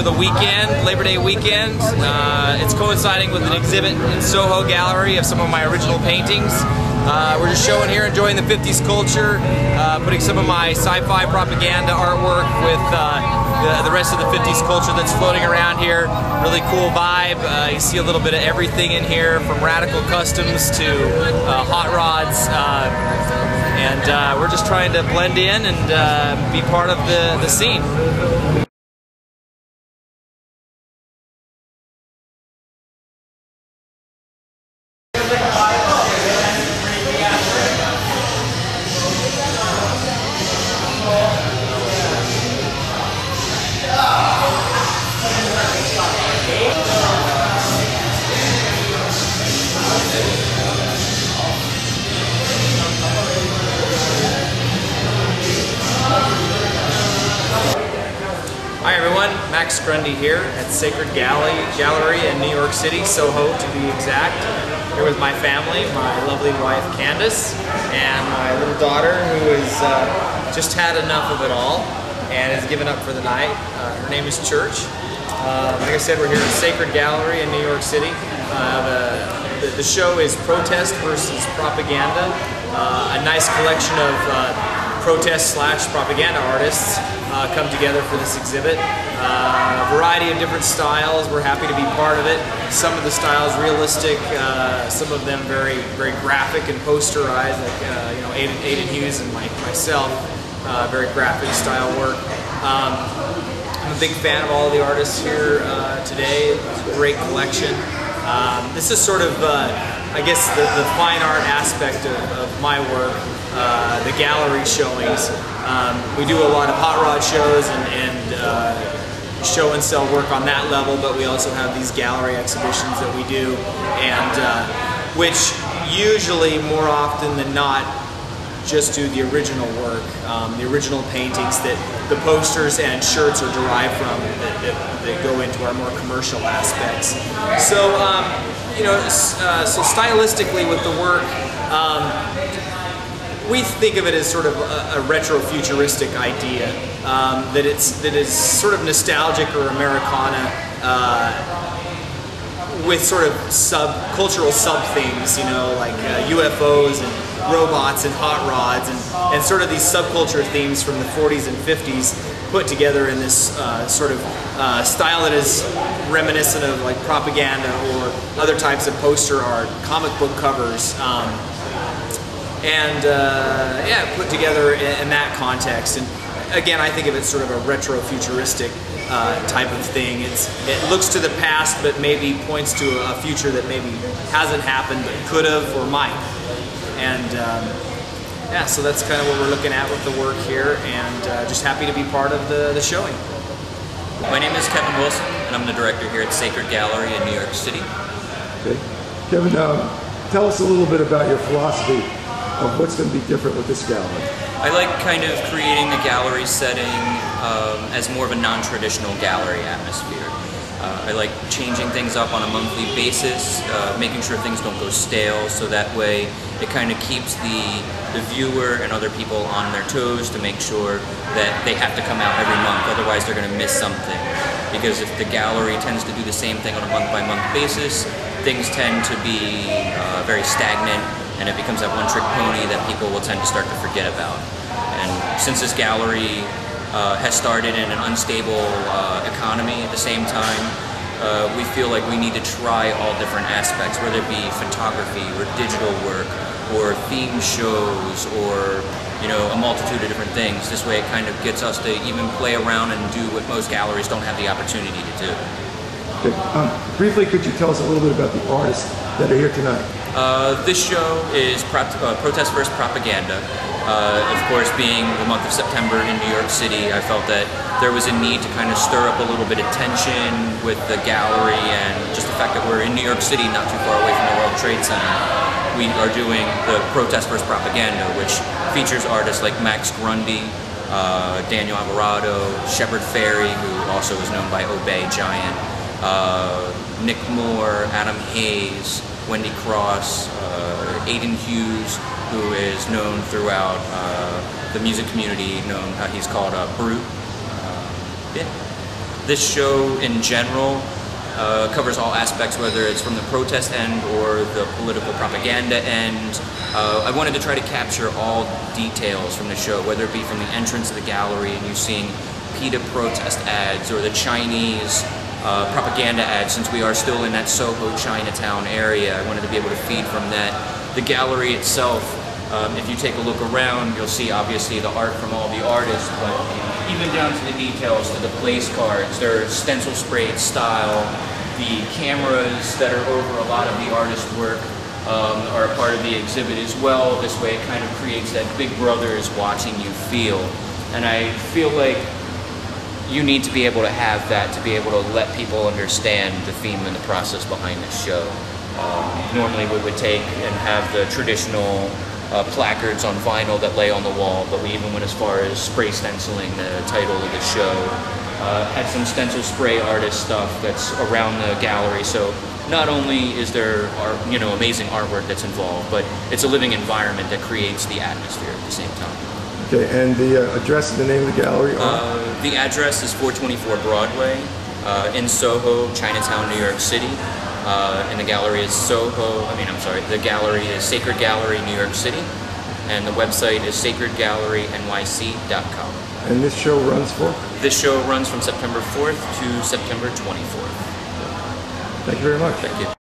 the weekend, Labor Day weekend. It's coinciding with an exhibit in Soho Gallery of some of my original paintings. We're just showing here, enjoying the 50s culture, putting some of my sci-fi propaganda artwork with the rest of the 50s culture that's floating around here. Really cool vibe. You see a little bit of everything in here, from radical customs to hot rods. And we're just trying to blend in and be part of the scene. Hi everyone, Grundy here at Sacred Gallery in New York City, Soho to be exact. Here with my family, my lovely wife Candace, and my little daughter who has just had enough of it all and has given up for the night. Her name is Church. Like I said, we're here at Sacred Gallery in New York City. The show is Protest versus Propaganda, a nice collection of protest/propaganda artists come together for this exhibit. A variety of different styles. We're happy to be part of it. Some of the styles realistic, some of them very graphic and posterized, like you know, Aidan Hughes and myself. Very graphic style work. I'm a big fan of all the artists here today. It's a great collection. This is sort of, I guess, the fine art aspect of my work, the gallery showings. We do a lot of hot rod shows and show and sell work on that level, but we also have these gallery exhibitions that we do, and which usually, more often than not, just do the original work, the original paintings that the posters and shirts are derived from, that go into our more commercial aspects. So, you know, so stylistically with the work, we think of it as sort of a retrofuturistic idea, that is sort of nostalgic or Americana, with sort of cultural sub-themes, you know, like UFOs and robots and hot rods and sort of these subculture themes from the 40s and 50s put together in this sort of style that is reminiscent of like propaganda or other types of poster art, comic book covers, and yeah, put together in that context. And again, I think of it sort of a retrofuturistic type of thing. It looks to the past, but maybe points to a future that maybe hasn't happened, but could have or might. And yeah, so that's kind of what we're looking at with the work here, and just happy to be part of the showing. My name is Kevin Wilson, and I'm the director here at Sacred Gallery in New York City. Okay. Kevin, tell us a little bit about your philosophy of what's going to be different with this gallery. I like kind of creating the gallery setting as more of a non-traditional gallery atmosphere. I like changing things up on a monthly basis, making sure things don't go stale, so that way it kind of keeps the viewer and other people on their toes to make sure that they have to come out every month, otherwise they're going to miss something. Because if the gallery tends to do the same thing on a month-by-month basis, things tend to be very stagnant, and it becomes that one-trick pony that people will tend to start to forget about. And since this gallery has started in an unstable economy at the same time, we feel like we need to try all different aspects, whether it be photography or digital work or theme shows or, you know, a multitude of different things. This way it kind of gets us to even play around and do what most galleries don't have the opportunity to do. Okay. Briefly, could you tell us a little bit about the artists that are here tonight? This show is Protest versus Propaganda. Of course, being the month of September in New York City, I felt that there was a need to kind of stir up a little bit of tension with the gallery, and just the fact that we're in New York City, not too far away from the World Trade Center. We are doing the Protest versus Propaganda, which features artists like Grundy, Dan Alvarado, Shepard Fairey, who also is known by Obey Giant, Nik Moore, Aidan Hughes, Wendy Cross, Aidan Hughes, who is known throughout the music community, he's called Brute. Yeah. This show in general covers all aspects, whether it's from the protest end or the political propaganda end. I wanted to try to capture all details from the show, whether it be from the entrance of the gallery and you seeing PETA protest ads or the Chinese propaganda ads, since we are still in that Soho Chinatown area. I wanted to be able to feed from that. The gallery itself, if you take a look around, you'll see obviously the art from all the artists, but even down to the details, to the place cards, their stencil sprayed style, the cameras that are over a lot of the artist work are a part of the exhibit as well. This way it kind of creates that Big Brother is watching you feel. And I feel like you need to be able to have that to be able to let people understand the theme and the process behind this show. Normally we would take and have the traditional placards on vinyl that lay on the wall, but we even went as far as spray stenciling the title of the show. Had some stencil spray artist stuff that's around the gallery, so not only is there amazing artwork that's involved, but it's a living environment that creates the atmosphere at the same time. Okay, and the address and the name of the gallery? The address is 424 Broadway in Soho, Chinatown, New York City. And the gallery is the gallery is Sacred Gallery New York City, and the website is sacredgallerynyc.com. And this show runs for? This show runs from September 4th to September 24th. Thank you very much. Thank you.